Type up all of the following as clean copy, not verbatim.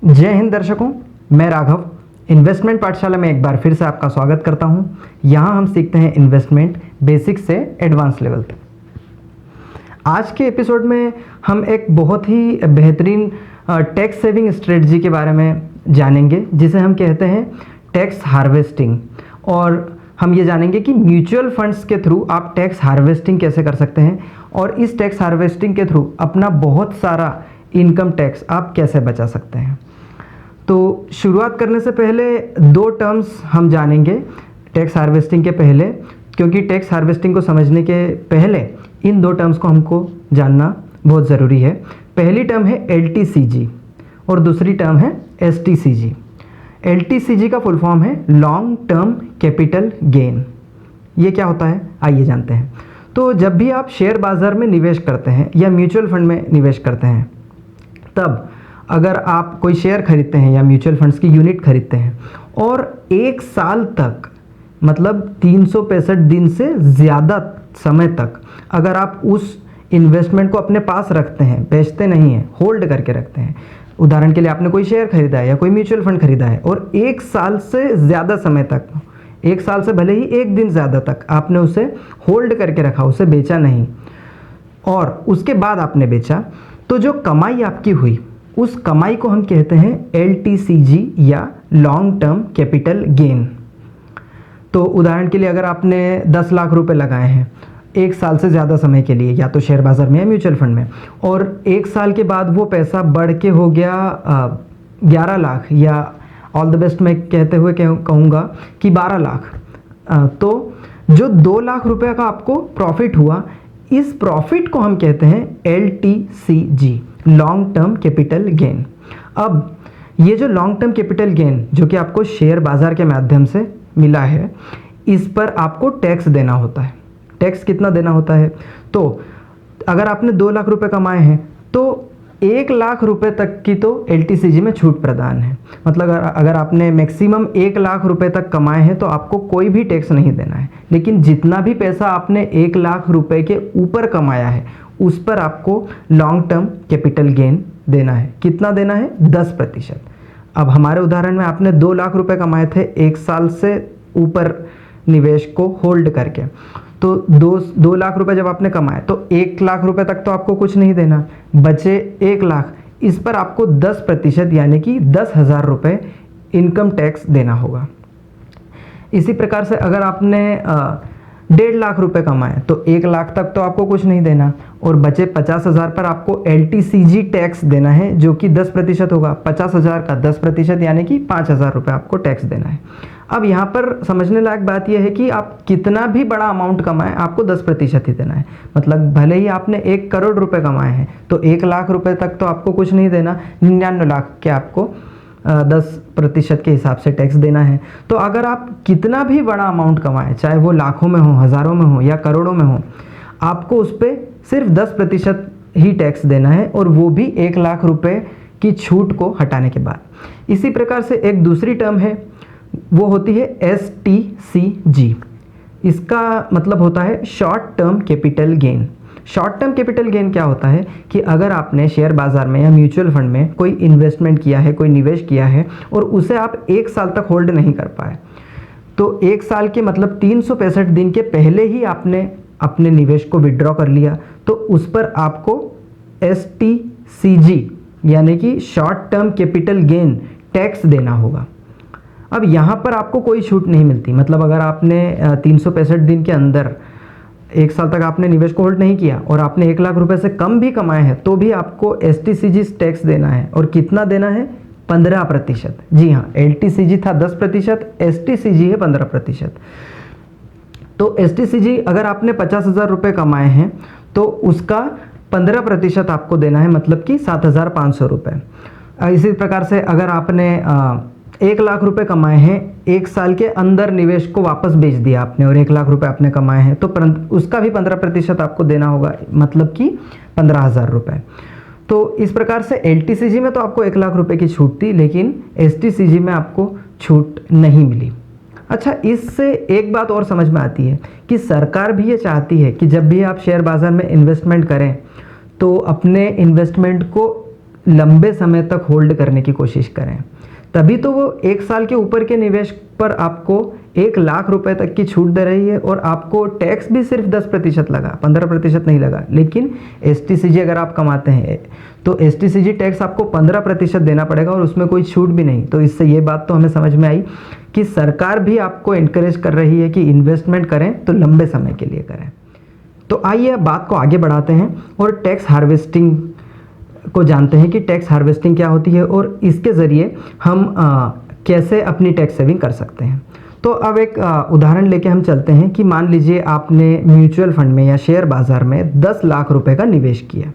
जय हिंद दर्शकों, मैं राघव इन्वेस्टमेंट पाठशाला में एक बार फिर से आपका स्वागत करता हूं। यहां हम सीखते हैं इन्वेस्टमेंट बेसिक से एडवांस लेवल तक। आज के एपिसोड में हम एक बहुत ही बेहतरीन टैक्स सेविंग स्ट्रेटजी के बारे में जानेंगे, जिसे हम कहते हैं टैक्स हार्वेस्टिंग। और हम ये जानेंगे कि म्यूचुअल फंड्स के थ्रू आप टैक्स हार्वेस्टिंग कैसे कर सकते हैं और इस टैक्स हार्वेस्टिंग के थ्रू अपना बहुत सारा इनकम टैक्स आप कैसे बचा सकते हैं। तो शुरुआत करने से पहले दो टर्म्स हम जानेंगे टैक्स हार्वेस्टिंग के पहले, क्योंकि टैक्स हार्वेस्टिंग को समझने के पहले इन दो टर्म्स को हमको जानना बहुत ज़रूरी है। पहली टर्म है LTCG और दूसरी टर्म है STCG। LTCG का फुल फॉर्म है लॉन्ग टर्म कैपिटल गेन। ये क्या होता है, आइए जानते हैं। तो जब भी आप शेयर बाज़ार में निवेश करते हैं या म्यूचुअल फंड में निवेश करते हैं, तब अगर आप कोई शेयर खरीदते हैं या म्यूचुअल फंड्स की यूनिट खरीदते हैं और एक साल तक, मतलब 365 दिन से ज़्यादा समय तक अगर आप उस इन्वेस्टमेंट को अपने पास रखते हैं, बेचते नहीं हैं, होल्ड करके रखते हैं। उदाहरण के लिए आपने कोई शेयर खरीदा है या कोई म्यूचुअल फंड खरीदा है और एक साल से ज़्यादा समय तक, एक साल से भले ही एक दिन ज़्यादा तक आपने उसे होल्ड करके रखा, उसे बेचा नहीं, और उसके बाद आपने बेचा, तो जो कमाई आपकी हुई उस कमाई को हम कहते हैं LTCG या लॉन्ग टर्म कैपिटल गेन। तो उदाहरण के लिए अगर आपने 10 लाख रुपए लगाए हैं एक साल से ज़्यादा समय के लिए, या तो शेयर बाज़ार में या म्यूचुअल फंड में, और एक साल के बाद वो पैसा बढ़ के हो गया 11 लाख, या ऑल द बेस्ट मैं कहते हुए कहूँगा कि 12 लाख, तो जो 2 लाख रुपए का आपको प्रॉफिट हुआ, इस प्रॉफिट को हम कहते हैं LTCG, long term capital gain. अब ये जो लॉन्ग टर्म कैपिटल गेन जो कि आपको शेयर बाज़ार के माध्यम से मिला है, इस पर आपको टैक्स देना होता है। टैक्स कितना देना होता है? तो अगर आपने 2 लाख रुपए कमाए हैं तो 1 लाख रुपए तक की तो LTCG में छूट प्रदान है। मतलब अगर आपने मैक्सिमम 1 लाख रुपए तक कमाए हैं तो आपको कोई भी टैक्स नहीं देना है। लेकिन जितना भी पैसा आपने 1 लाख रुपए के ऊपर कमाया है उस पर आपको लॉन्ग टर्म कैपिटल गेन देना है। कितना देना है? 10%। अब हमारे उदाहरण में आपने 2 लाख रुपए कमाए थे एक साल से ऊपर निवेश को होल्ड करके, तो 2 लाख रुपए जब आपने कमाए तो 1 लाख रुपए तक तो आपको कुछ नहीं देना, बचे 1 लाख, इस पर आपको 10% यानी कि 10,000 रुपये इनकम टैक्स देना होगा। इसी प्रकार से अगर आपने 1.5 लाख रुपए कमाए तो 1 लाख तक तो आपको कुछ नहीं देना, और बचे 50,000 पर आपको LTCG टैक्स देना है जो कि 10% होगा। 50,000 का 10% यानी कि 5,000 रुपये आपको टैक्स देना है। अब यहाँ पर समझने लायक बात यह है कि आप कितना भी बड़ा अमाउंट कमाएं आपको 10% ही देना है। मतलब भले ही आपने 1 करोड़ रुपए कमाए हैं तो 1 लाख रुपए तक तो आपको कुछ नहीं देना, 99 लाख के आपको 10% के हिसाब से टैक्स देना है। तो अगर आप कितना भी बड़ा अमाउंट कमाएं, चाहे वो लाखों में हो, हज़ारों में हो या करोड़ों में हो, आपको उस पर सिर्फ 10% ही टैक्स देना है, और वो भी 1 लाख रुपए की छूट को हटाने के बाद। इसी प्रकार से एक दूसरी टर्म है, वो होती है STCG। इसका मतलब होता है short term capital gain. Short term capital gain क्या होता है कि अगर आपने शेयर बाज़ार में या म्यूचुअल फंड में कोई इन्वेस्टमेंट किया है, कोई निवेश किया है, और उसे आप 1 साल तक होल्ड नहीं कर पाए, तो 1 साल के मतलब 365 दिन के पहले ही आपने अपने निवेश को विड्रॉ कर लिया, तो उस पर आपको STCG यानी कि short term capital gain tax देना होगा। अब यहाँ पर आपको कोई छूट नहीं मिलती। मतलब अगर आपने 365 दिन के अंदर 1 साल तक आपने निवेश को होल्ड नहीं किया और आपने 1 लाख रुपए से कम भी कमाए हैं तो भी आपको STCG टैक्स देना है। और कितना देना है? 15%। जी हाँ, LTCG था 10%, STCG है 15%। तो STCG अगर आपने 50,000 रुपये कमाए हैं तो उसका 15% आपको देना है, मतलब कि 7,500 रुपये। इसी प्रकार से अगर आपने 1 लाख रुपए कमाए हैं, 1 साल के अंदर निवेश को वापस बेच दिया आपने और 1 लाख रुपए आपने कमाए हैं, तो उसका भी 15% आपको देना होगा, मतलब कि 15,000 रुपये। तो इस प्रकार से LTCG में तो आपको 1 लाख रुपए की छूट थी, लेकिन STCG में आपको छूट नहीं मिली। अच्छा, इससे एक बात और समझ में आती है कि सरकार भी ये चाहती है कि जब भी आप शेयर बाज़ार में इन्वेस्टमेंट करें तो अपने इन्वेस्टमेंट को लंबे समय तक होल्ड करने की कोशिश करें, तभी तो वो 1 साल के ऊपर के निवेश पर आपको 1 लाख रुपए तक की छूट दे रही है और आपको टैक्स भी सिर्फ 10% लगा, 15% नहीं लगा। लेकिन STCG अगर आप कमाते हैं तो STCG टैक्स आपको 15% देना पड़ेगा और उसमें कोई छूट भी नहीं। तो इससे ये बात तो हमें समझ में आई कि सरकार भी आपको इनकरेज कर रही है कि इन्वेस्टमेंट करें तो लंबे समय के लिए करें। तो आइए बात को आगे बढ़ाते हैं और टैक्स हार्वेस्टिंग को जानते हैं कि टैक्स हार्वेस्टिंग क्या होती है और इसके ज़रिए हम कैसे अपनी टैक्स सेविंग कर सकते हैं। तो अब एक उदाहरण लेके हम चलते हैं कि मान लीजिए आपने म्यूचुअल फंड में या शेयर बाज़ार में 10 लाख रुपए का निवेश किया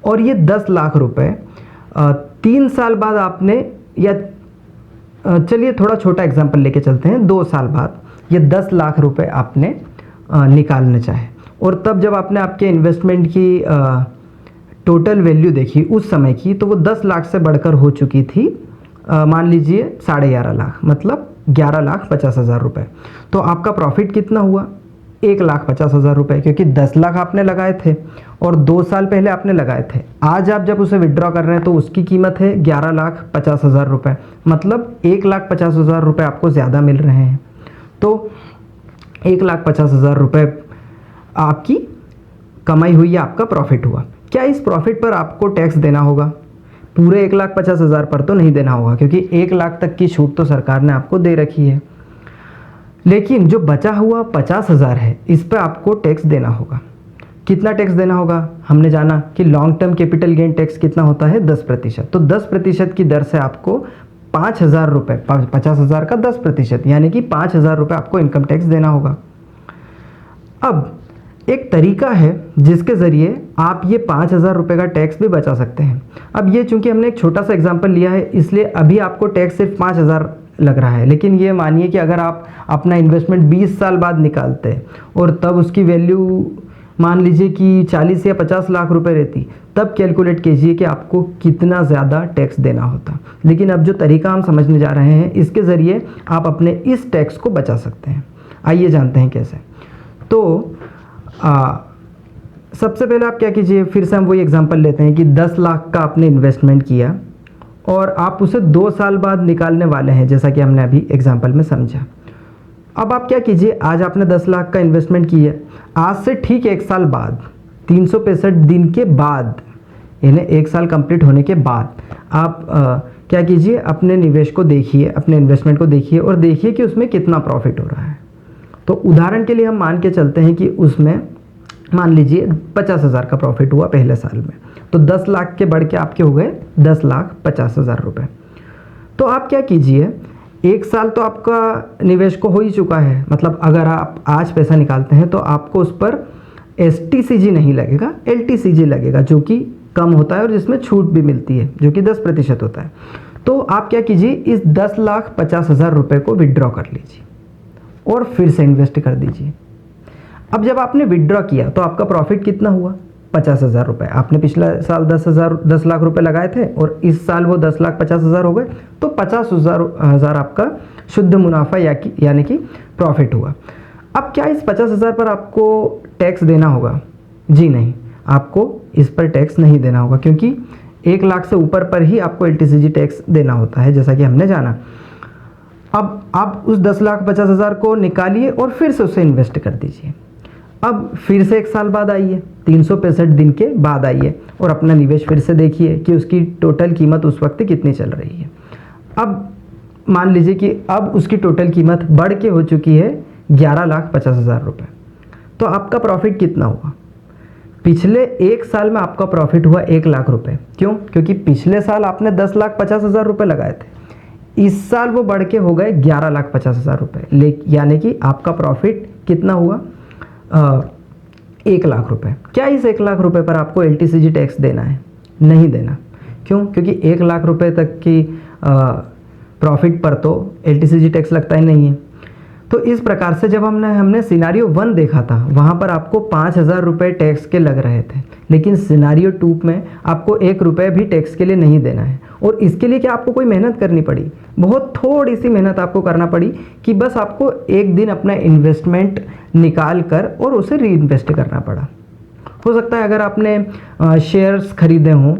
और ये 10 लाख रुपए 3 साल बाद आपने, या चलिए थोड़ा छोटा एग्जांपल लेके चलते हैं, 2 साल बाद ये 10 लाख रुपए आपने निकालने चाहे और तब जब आपने आपके इन्वेस्टमेंट की टोटल वैल्यू देखी उस समय की, तो वो 10 लाख से बढ़कर हो चुकी थी मान लीजिए 11.5 लाख, मतलब 11,50,000 रुपये। तो आपका प्रॉफिट कितना हुआ? 1,50,000 रुपये, क्योंकि 10 लाख आपने लगाए थे और 2 साल पहले आपने लगाए थे। आज आप जब उसे विड्रॉ कर रहे हैं तो उसकी कीमत है 11,50,000 रुपये, मतलब 1,50,000 रुपये आपको ज़्यादा मिल रहे हैं। तो 1,50,000 रुपये आपकी कमाई हुई या आपका प्रॉफिट हुआ। क्या इस प्रॉफिट पर आपको टैक्स देना होगा? पूरे 1,50,000 पर तो नहीं देना होगा, क्योंकि 1 लाख तक की छूट तो सरकार ने आपको दे रखी है। लेकिन जो बचा हुआ 50,000 है, इस पर आपको टैक्स देना होगा। कितना टैक्स देना होगा? हमने जाना कि long term capital gain tax कितना होता है? 10%। तो 10% की दर से आपको 5,000 रुपये, 50,000 का 10%, यानी कि 5,000 रुपये आपको इनकम टैक्स देना होगा। अब एक तरीका है जिसके ज़रिए आप ये 5,000 रुपये का टैक्स भी बचा सकते हैं। अब ये चूंकि हमने एक छोटा सा एग्जांपल लिया है, इसलिए अभी आपको टैक्स सिर्फ 5,000 लग रहा है। लेकिन ये मानिए कि अगर आप अपना इन्वेस्टमेंट 20 साल बाद निकालते और तब उसकी वैल्यू मान लीजिए कि 40 या 50 लाख रुपए रहती, तब कैलकुलेट कीजिए कि आपको कितना ज़्यादा टैक्स देना होता। लेकिन अब जो तरीका हम समझने जा रहे हैं, इसके ज़रिए आप अपने इस टैक्स को बचा सकते हैं। आइए जानते हैं कैसे। तो सबसे पहले आप क्या कीजिए, फिर से हम वही एग्जांपल लेते हैं कि 10 लाख का आपने इन्वेस्टमेंट किया और आप उसे 2 साल बाद निकालने वाले हैं, जैसा कि हमने अभी एग्जांपल में समझा। अब आप क्या कीजिए, आज आपने 10 लाख का इन्वेस्टमेंट किया, आज से ठीक 1 साल बाद, 365 दिन के बाद, यानी 1 साल कंप्लीट होने के बाद आप क्या कीजिए, अपने निवेश को देखिए, अपने इन्वेस्टमेंट को देखिए और देखिए कि उसमें कितना प्रॉफिट हो रहा है। तो उदाहरण के लिए हम मान के चलते हैं कि उसमें मान लीजिए 50,000 का प्रॉफिट हुआ पहले साल में, तो 10 लाख के बढ़ के आपके हो गए 10,50,000 रुपये। तो आप क्या कीजिए, 1 साल तो आपका निवेश को हो ही चुका है, मतलब अगर आप आज पैसा निकालते हैं तो आपको उस पर STCG नहीं लगेगा, LTCG लगेगा, जो कि कम होता है और जिसमें छूट भी मिलती है, जो कि 10% होता है। तो आप क्या कीजिए, इस 10,50,000 रुपये को विड्रॉ कर लीजिए और फिर से इन्वेस्ट कर दीजिए। अब जब आपने विड्रॉ किया तो आपका प्रॉफिट कितना हुआ? 50,000 रुपये। आपने पिछला साल 10 लाख रुपए लगाए थे और इस साल वो 10,50,000 हो गए, तो 50,000 आपका शुद्ध मुनाफा यानी कि प्रॉफिट हुआ। अब क्या इस 50,000 पर आपको टैक्स देना होगा? जी नहीं, आपको इस पर टैक्स नहीं देना होगा, क्योंकि 1 लाख से ऊपर पर ही आपको LTCG टैक्स देना होता है, जैसा कि हमने जाना। अब आप उस 10,50,000 को निकालिए और फिर से उसे इन्वेस्ट कर दीजिए। अब फिर से 1 साल बाद आइए, 365 दिन के बाद आइए और अपना निवेश फिर से देखिए कि उसकी टोटल कीमत उस वक्त कितनी चल रही है। अब मान लीजिए कि अब उसकी टोटल कीमत बढ़ के हो चुकी है 11,50,000 रुपये। तो आपका प्रॉफिट कितना हुआ? पिछले 1 साल में आपका प्रॉफिट हुआ 1 लाख रुपये। क्यों? क्योंकि पिछले साल आपने 10,50,000 रुपये लगाए थे, इस साल वो बढ़ के हो गए 11,50,000 रुपये, यानी कि आपका प्रॉफिट कितना हुआ? 1 लाख रुपये। क्या इस 1 लाख रुपये पर आपको LTCG टैक्स देना है? नहीं देना। क्यों? क्योंकि 1 लाख रुपये तक की प्रॉफिट पर तो LTCG टैक्स लगता ही नहीं है। तो इस प्रकार से जब हमने सिनारियो 1 देखा था, वहाँ पर आपको 5,000 रुपये टैक्स के लग रहे थे, लेकिन सिनारियो 2 में आपको 1 रुपये भी टैक्स के लिए नहीं देना है। और इसके लिए क्या आपको कोई मेहनत करनी पड़ी? बहुत थोड़ी सी मेहनत आपको करना पड़ी कि बस आपको एक दिन अपना इन्वेस्टमेंट निकाल कर और उसे री इन्वेस्ट करना पड़ा। हो सकता है अगर आपने शेयर्स खरीदे हों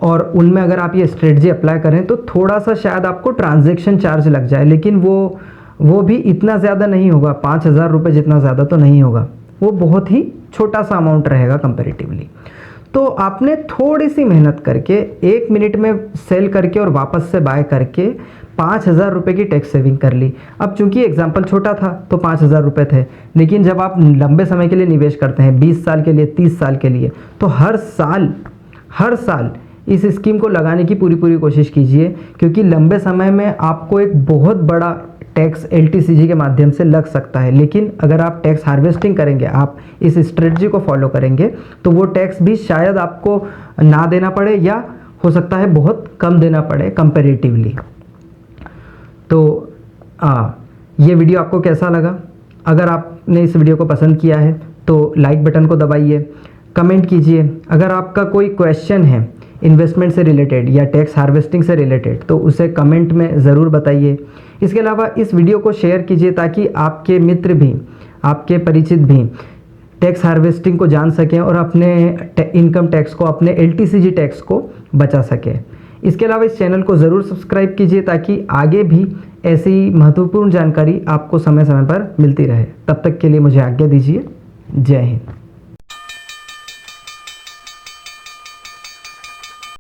और उनमें अगर आप ये स्ट्रेटजी अप्लाई करें तो थोड़ा सा शायद आपको ट्रांजैक्शन चार्ज लग जाए, लेकिन वो भी इतना ज़्यादा नहीं होगा, 5,000 रुपये जितना ज़्यादा तो नहीं होगा, वो बहुत ही छोटा सा अमाउंट रहेगा कंपैरेटिवली। तो आपने थोड़ी सी मेहनत करके 1 मिनट में सेल करके और वापस से बाय करके 5,000 रुपये की टैक्स सेविंग कर ली। अब चूंकि एग्जाम्पल छोटा था तो 5,000 रुपये थे, लेकिन जब आप लंबे समय के लिए निवेश करते हैं, 20 साल के लिए, 30 साल के लिए, तो हर साल इस स्कीम को लगाने की पूरी कोशिश कीजिए, क्योंकि लंबे समय में आपको एक बहुत बड़ा टैक्स LTCG के माध्यम से लग सकता है। लेकिन अगर आप टैक्स हार्वेस्टिंग करेंगे, आप इस स्ट्रेटजी को फॉलो करेंगे, तो वो टैक्स भी शायद आपको ना देना पड़े या हो सकता है बहुत कम देना पड़े कंपैरेटिवली। तो ये वीडियो आपको कैसा लगा? अगर आपने इस वीडियो को पसंद किया है तो लाइक बटन को दबाइए, कमेंट कीजिए। अगर आपका कोई क्वेश्चन है इन्वेस्टमेंट से रिलेटेड या टैक्स हार्वेस्टिंग से रिलेटेड तो उसे कमेंट में ज़रूर बताइए। इसके अलावा इस वीडियो को शेयर कीजिए ताकि आपके मित्र भी, आपके परिचित भी टैक्स हार्वेस्टिंग को जान सकें और अपने इनकम टैक्स को, अपने LTCG टैक्स को बचा सकें। इसके अलावा इस चैनल को ज़रूर सब्सक्राइब कीजिए ताकि आगे भी ऐसी महत्वपूर्ण जानकारी आपको समय समय पर मिलती रहे। तब तक के लिए मुझे आज्ञा दीजिए। जय हिंद।